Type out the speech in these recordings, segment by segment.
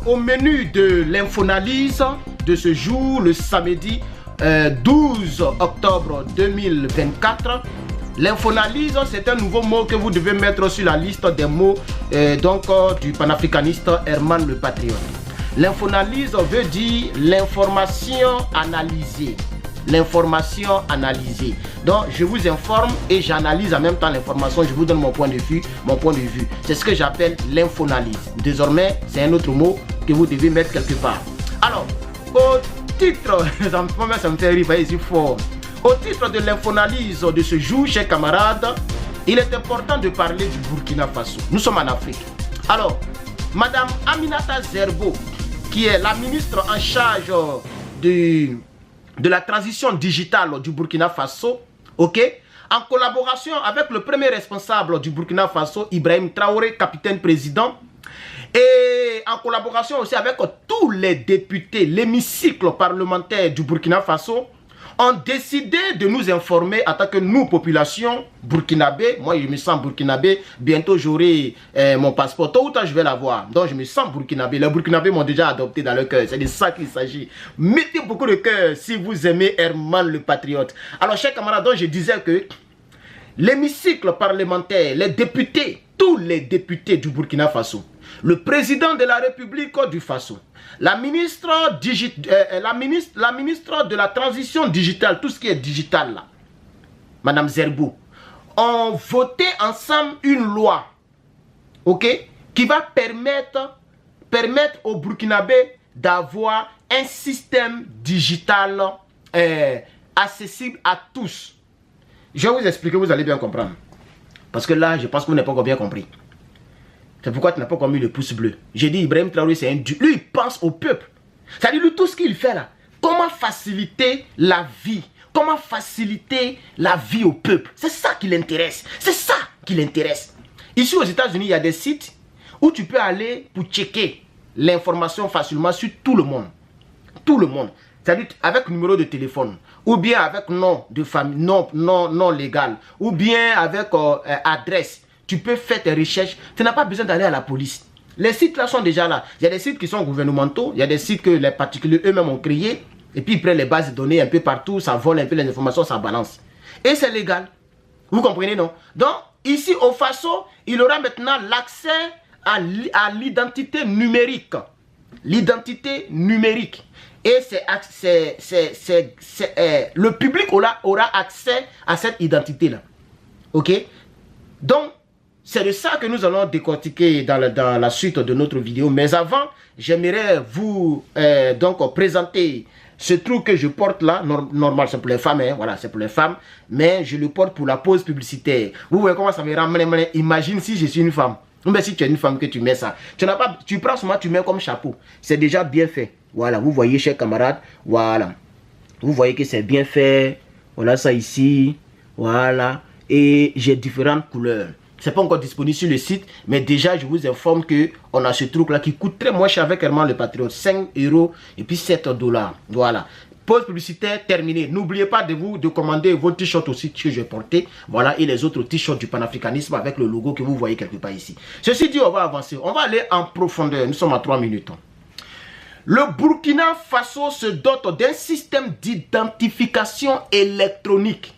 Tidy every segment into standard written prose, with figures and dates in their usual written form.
Alors, au menu de l'infoanalyse de ce jour, le samedi 12 octobre 2024, l'infoanalyse, c'est un nouveau mot que vous devez mettre sur la liste des mots du panafricaniste Herman le Patriote. L'infoanalyse veut dire l'information analysée. L'information analysée. Donc, je vous informe et j'analyse en même temps l'information. Je vous donne mon point de vue. C'est ce que j'appelle l'infoanalyse. Désormais, c'est un autre mot que vous devez mettre quelque part. Alors, au titre, ça me fait rire, ici fort. Au titre de l'infoanalyse de ce jour, chers camarades, il est important de parler du Burkina Faso. Nous sommes en Afrique. Alors, Madame Aminata Zerbo, qui est la ministre en charge de la transition digitale du Burkina Faso, ok, en collaboration avec le premier responsable du Burkina Faso, Ibrahim Traoré, capitaine président, et en collaboration aussi avec tous les députés, l'hémicycle parlementaire du Burkina Faso, ont décidé de nous informer en tant que nous, population burkinabé. Moi, je me sens burkinabé. Bientôt, j'aurai mon passeport. Tôt ou tard, je vais l'avoir. Donc, je me sens burkinabé. Les burkinabés m'ont déjà adopté dans leur cœur. C'est de ça qu'il s'agit. Mettez beaucoup de cœur si vous aimez Herman le Patriote. Alors, chers camarades, je disais que l'hémicycle parlementaire, les députés, tous les députés du Burkina Faso, le président de la République du Faso, la ministre de la transition digitale, tout ce qui est digital là, Madame Zerbo, ont voté ensemble une loi, ok, qui va permettre aux Burkinabés d'avoir un système digital accessible à tous. Je vais vous expliquer, vous allez bien comprendre. Parce que là, je pense que vous n'avez pas encore bien compris. C'est pourquoi tu n'as pas encore mis le pouce bleu. J'ai dit, Ibrahim Traoré, c'est un dur. Lui, il pense au peuple. C'est-à-dire, lui, tout ce qu'il fait là, comment faciliter la vie. Comment faciliter la vie au peuple. C'est ça qui l'intéresse. C'est ça qui l'intéresse. Ici, aux États-Unis, il y a des sites où tu peux aller pour checker l'information facilement sur tout le monde. Tout le monde. C'est-à-dire, avec numéro de téléphone. Ou bien avec nom de famille, non légal. Ou bien avec adresse. Tu peux faire tes recherches. Tu n'as pas besoin d'aller à la police. Les sites là sont déjà là. Il y a des sites qui sont gouvernementaux. Il y a des sites que les particuliers eux-mêmes ont créés. Et puis ils prennent les bases de données un peu partout. Ça vole un peu les informations, ça balance. Et c'est légal. Vous comprenez, non? Donc, ici au Faso, il aura maintenant l'accès à l'identité numérique. L'identité numérique. Et le public aura accès à cette identité-là. Ok? Donc, c'est de ça que nous allons décortiquer dans la suite de notre vidéo. Mais avant, j'aimerais vous présenter ce truc que je porte là. Normal, c'est pour les femmes. Hein, voilà, c'est pour les femmes. Mais je le porte pour la pause publicitaire. Vous voyez comment ça me rend. Imagine si je suis une femme. Mais si tu es une femme que tu mets ça. Tu prends seulement, tu mets comme chapeau. C'est déjà bien fait. Voilà, vous voyez, chers camarades. Voilà. Vous voyez que c'est bien fait. Voilà ça ici. Voilà. Et j'ai différentes couleurs. C'est pas encore disponible sur le site, mais déjà je vous informe que on a ce truc là qui coûte très moins cher avec Herman le Patriote, 5 € et puis 7 $. Voilà. Pause publicitaire terminée. N'oubliez pas de commander vos t-shirts aussi que j'ai porté. Voilà, et les autres t-shirts du panafricanisme avec le logo que vous voyez quelque part ici. Ceci dit, on va avancer. On va aller en profondeur. Nous sommes à 3 minutes. Le Burkina Faso se dote d'un système d'identification électronique.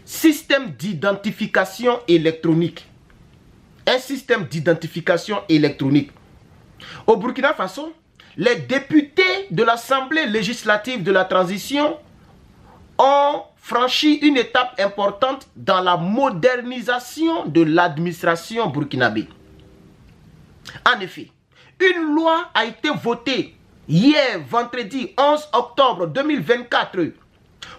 Système d'identification électronique. Un système d'identification électronique. Au Burkina Faso, les députés de l'Assemblée législative de la transition ont franchi une étape importante dans la modernisation de l'administration burkinabé. En effet, une loi a été votée hier, vendredi 11 octobre 2024,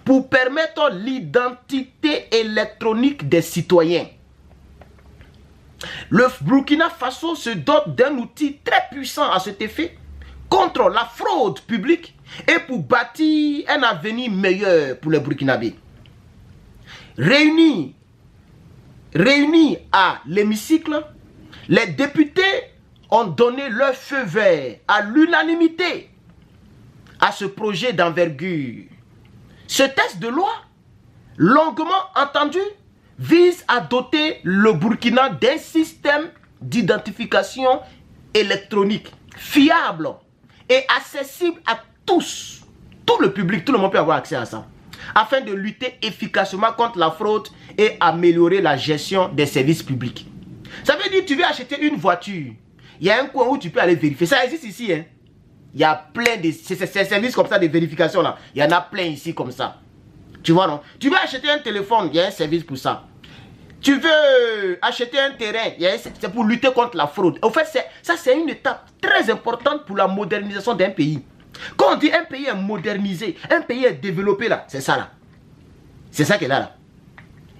pour permettre l'identité électronique des citoyens. Le Burkina Faso se dote d'un outil très puissant à cet effet contre la fraude publique et pour bâtir un avenir meilleur pour les Burkinabés. Réunis à l'hémicycle, les députés ont donné leur feu vert à l'unanimité à ce projet d'envergure. Ce texte de loi, longuement entendu, vise à doter le Burkina d'un système d'identification électronique fiable et accessible à tous. Tout le public, tout le monde peut avoir accès à ça. Afin de lutter efficacement contre la fraude et améliorer la gestion des services publics. Ça veut dire que tu veux acheter une voiture. Il y a un coin où tu peux aller vérifier. Ça existe ici. Hein? Il y a plein de ces services comme ça de vérification là. Il y en a plein ici comme ça. Tu vois non? Tu veux acheter un téléphone, il y a un service pour ça. Tu veux acheter un terrain, c'est pour lutter contre la fraude. En fait, ça c'est une étape très importante pour la modernisation d'un pays. Quand on dit un pays est modernisé, un pays est développé là, c'est ça là. C'est ça qui est là.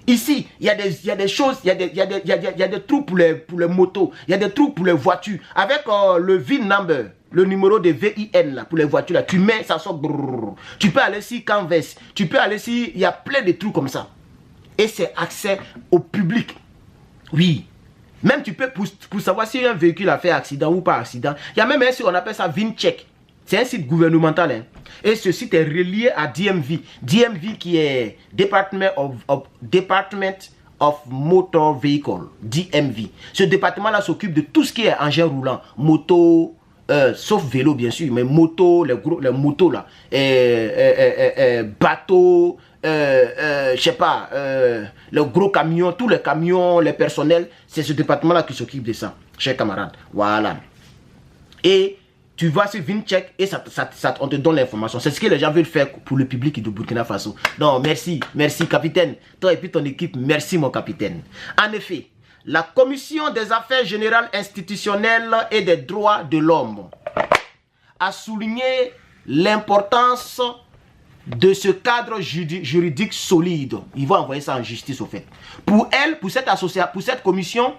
Ici, il y a des choses, il y a des trous pour les motos, il y a des trous pour les voitures. Avec le VIN number, le numéro de VIN là, pour les voitures là, tu mets, ça sort. Brrr. Tu peux aller sur Canvas, tu peux aller sur, il y a plein de trucs comme ça. Et c'est accès au public. Oui. Même tu peux, pour savoir si un véhicule a fait accident ou pas accident, il y a même un site, on appelle ça VinCheck. C'est un site gouvernemental. Hein. Et ce site est relié à DMV. DMV qui est Department of Motor Vehicle. DMV. Ce département-là s'occupe de tout ce qui est engin roulant. Moto, sauf vélo bien sûr, mais moto, les motos là. Bateaux, je sais pas, les gros camions, tous les camions, les personnels. C'est ce département-là qui s'occupe de ça, chers camarades. Voilà. Et tu vas sur VinCheck et on te donne l'information. C'est ce que les gens veulent faire pour le public de Burkina Faso. Non, merci, capitaine. Toi et puis ton équipe, merci mon capitaine. En effet, la Commission des affaires générales institutionnelles et des droits de l'homme a souligné l'importance de ce cadre juridique solide. Ils vont envoyer ça en justice au fait. Pour elle, pour cette commission,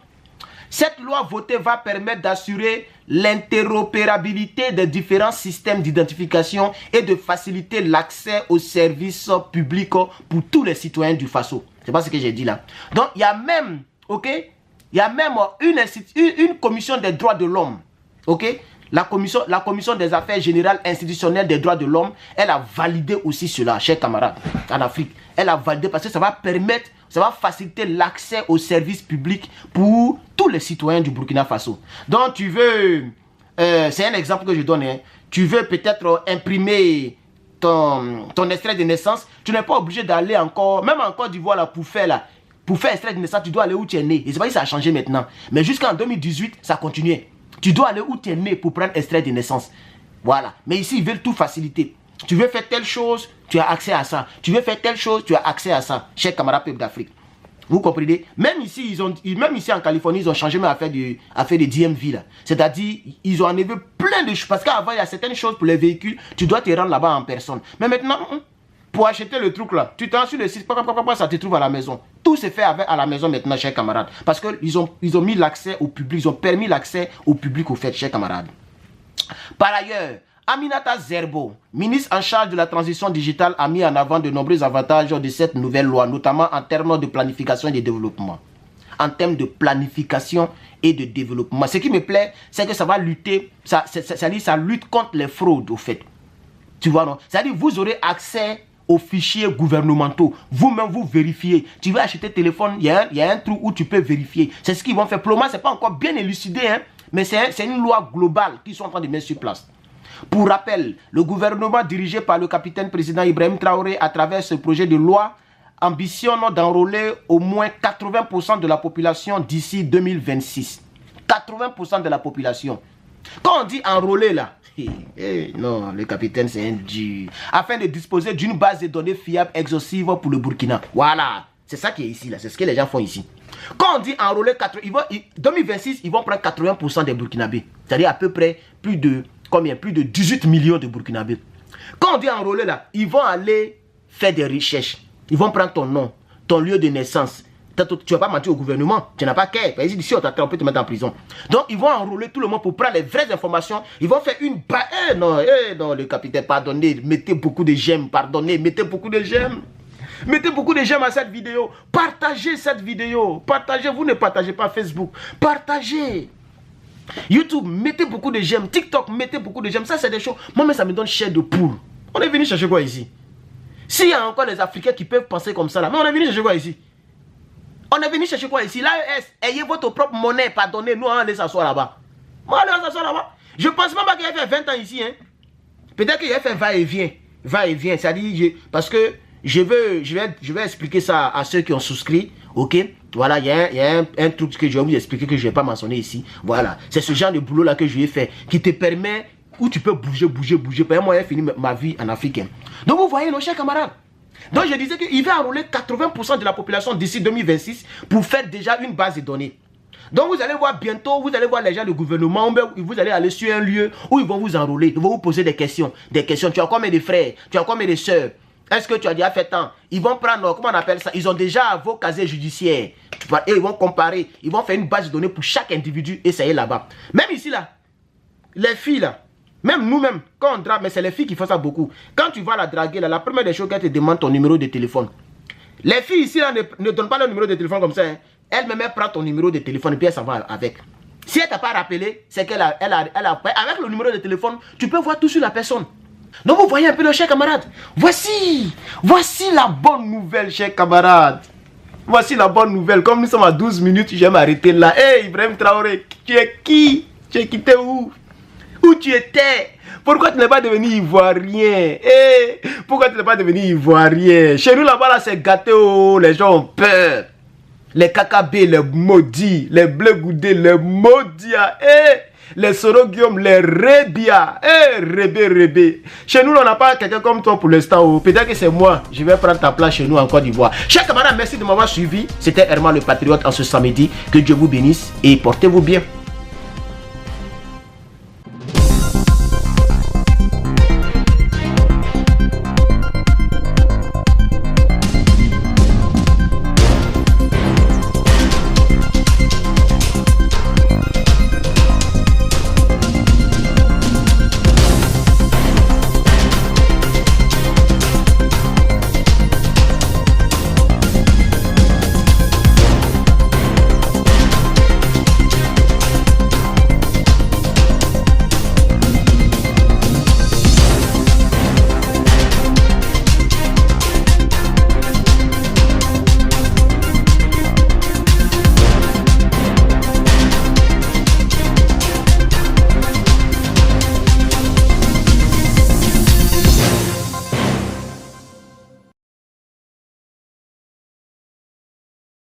cette loi votée va permettre d'assurer l'interopérabilité des différents systèmes d'identification et de faciliter l'accès aux services publics pour tous les citoyens du Faso. C'est pas ce que j'ai dit là. Donc, il y a même, ok, il y a même une commission des droits de l'homme, ok. La commission des affaires générales institutionnelles des droits de l'homme, elle a validé aussi cela, chers camarades, en Afrique. Elle a validé parce que ça va permettre, ça va faciliter l'accès aux services publics pour tous les citoyens du Burkina Faso. Donc tu veux, c'est un exemple que je donne, hein. Tu veux peut-être imprimer ton extrait de naissance, tu n'es pas obligé d'aller encore, même en Côte d'Ivoire là, pour faire extrait de naissance, tu dois aller où tu es né. Et c'est pas que ça a changé maintenant. Mais jusqu'en 2018, ça continuait. Tu dois aller où tu es né pour prendre extrait de naissance. Voilà. Mais ici, ils veulent tout faciliter. Tu veux faire telle chose, tu as accès à ça. Tu veux faire telle chose, tu as accès à ça. Chers camarades peuples d'Afrique. Vous comprenez? Même ici, même ici en Californie, ils ont changé même à faire des DMV. C'est-à-dire, ils ont enlevé plein de choses. Parce qu'avant, il y a certaines choses pour les véhicules, tu dois te rendre là-bas en personne. Mais maintenant, pour acheter le truc là, tu t'en sur le site, ça te trouve à la maison. Tout se fait à la maison maintenant, chers camarades. Parce qu'ils ont mis l'accès au public, ils ont permis l'accès au public au fait, chers camarades. Par ailleurs, Aminata Zerbo, ministre en charge de la transition digitale, a mis en avant de nombreux avantages de cette nouvelle loi, notamment en termes de planification et de développement. En termes de planification et de développement. Ce qui me plaît, c'est que ça va lutter, ça lutte contre les fraudes, au fait. Tu vois, non? C'est-à-dire, vous aurez accès aux fichiers gouvernementaux. Vous-même, vous vérifiez. Tu veux acheter téléphone, il y a un trou où tu peux vérifier. C'est ce qu'ils vont faire. Pour le moment, ce n'est pas encore bien élucidé, hein, mais c'est une loi globale qu'ils sont en train de mettre sur place. Pour rappel, le gouvernement dirigé par le capitaine président Ibrahim Traoré, à travers ce projet de loi, ambitionne d'enrôler au moins 80% de la population d'ici 2026. 80% de la population. Quand on dit enrôler là, non, le capitaine c'est un dur. Afin de disposer d'une base de données fiable, exhaustive pour le Burkina. Voilà, c'est ça qui est ici là, c'est ce que les gens font ici. Quand on dit enrôler 2026, ils vont prendre 80% des Burkinabés. C'est-à-dire à peu près plus de 18 millions de Burkinabés. Quand on dit enrôler là, ils vont aller faire des recherches. Ils vont prendre ton nom, ton lieu de naissance. Tu ne vas pas mentir au gouvernement, tu n'as pas qu'à. Ici, on peut te mettre en prison. Donc, ils vont enrôler tout le monde pour prendre les vraies informations. Ils vont faire une... non, le capitaine, pardonnez, mettez beaucoup de j'aime, pardonnez, mettez beaucoup de j'aime. Mettez beaucoup de j'aime à cette vidéo. Partagez cette vidéo. Partagez, vous ne partagez pas Facebook. Partagez. YouTube, mettez beaucoup de j'aime. TikTok, mettez beaucoup de j'aime. Ça, c'est des choses. Moi, mais ça me donne chair de poule. On est venu chercher quoi ici? S'il y a encore des Africains qui peuvent penser comme ça, là, mais on est venu chercher quoi ici? On est venu chercher quoi ici? L'AES, ayez votre propre monnaie, pardonnez, nous, on va aller s'asseoir là-bas. On va aller s'asseoir là-bas. Je ne pense pas qu'il a fait 20 ans ici. Hein. Peut-être qu'il a fait va-et-vient. Va-et-vient. C'est-à-dire, parce que je vais expliquer ça à ceux qui ont souscrit. Ok? Voilà, il y a un truc que je vais vous expliquer que je ne vais pas mentionner ici. Voilà. C'est ce genre de boulot-là que je vais faire qui te permet, où tu peux bouger. Par exemple, moi, j'ai fini ma vie en Afrique. Hein. Donc, vous voyez, nos chers camarades. Donc, je disais qu'il va enrôler 80% de la population d'ici 2026 pour faire déjà une base de données. Donc, vous allez voir bientôt, vous allez voir les gens du gouvernement, vous allez aller sur un lieu où ils vont vous enrôler, ils vont vous poser des questions. Tu as combien de frères? Tu as combien de soeurs? Est-ce que tu as déjà fait tant? Ils vont prendre, comment on appelle ça? Ils ont déjà vos casiers judiciaires. Et ils vont comparer, ils vont faire une base de données pour chaque individu et ça y est là-bas. Même ici, là, les filles, là, même nous-mêmes, quand on drague, mais c'est les filles qui font ça beaucoup. Quand tu vas la draguer, là, la première des choses qu'elle te demande ton numéro de téléphone. Les filles ici, là, ne donnent pas leur numéro de téléphone comme ça. Hein. Elle-même, elle prend ton numéro de téléphone et puis elle s'en va avec. Si elle ne t'a pas rappelé, c'est qu'elle a... Avec le numéro de téléphone, tu peux voir tout sur la personne. Donc vous voyez un peu, chers camarades. Voici la bonne nouvelle, chers camarades. Voici la bonne nouvelle. Comme nous sommes à 12 minutes, je vais m'arrêter là. Hey, Ibrahim Traoré, tu es qui? Tu es quitté où? Où tu étais? Pourquoi tu n'es pas devenu ivoirien? Hey, pourquoi tu n'es pas devenu ivoirien? Chez nous là-bas, là, c'est gâté. Oh, les gens ont peur. Les kakabés, les maudits. Les bleus goudés, les maudits. Hey, les Soro Guillaume, les Rebia. Rébé. Chez nous, on n'a pas quelqu'un comme toi pour l'instant. Oh. Peut-être que c'est moi. Je vais prendre ta place chez nous en Côte d'Ivoire. Chers camarades, merci de m'avoir suivi. C'était Herman le Patriote en ce samedi. Que Dieu vous bénisse et portez-vous bien.